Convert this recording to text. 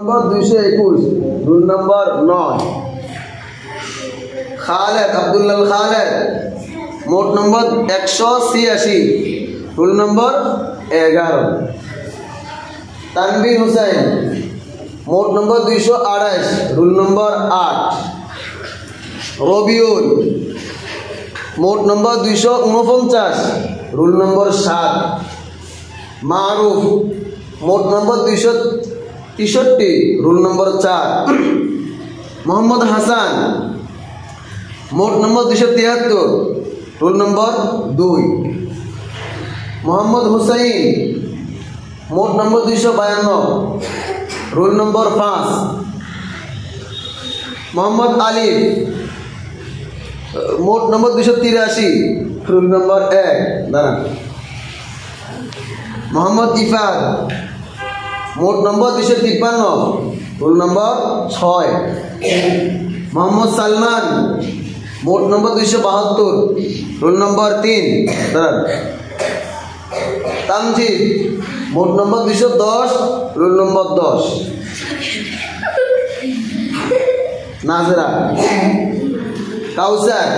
নম্বর 221, rule নম্বর 9। খালেদ আব্দুল্লাহ খালেদ, মোট নম্বর 186, rule নম্বর 11। তানভীর হুসাইন, মোট নম্বর 228, rule নম্বর 8। রবিউল, মোট নম্বর 249, রুল নম্বর 7। মারুফ, মোট নম্বর 263, রুল নম্বর 4। মোহাম্মদ হাসান, মোট নম্বর 273, রুল নম্বর 2। মোহাম্মদ হুসাইন, মোট নম্বর 252, রুল নম্বর 5। মোহাম্মদ আলিফ, মোট নম্বর 283, রুল নম্বর 1। দাঁড়ান। মোহাম্মদ ইফাদ, মোট নম্বর 253, রুল নম্বর 6। মোহাম্মদ সালমান, মোট নম্বর 272, রুল নম্বর 3। দাঁড়ান। তামজিদ, মোট নম্বর 210, রুল নম্বর 10। নাজরা, কাউসার,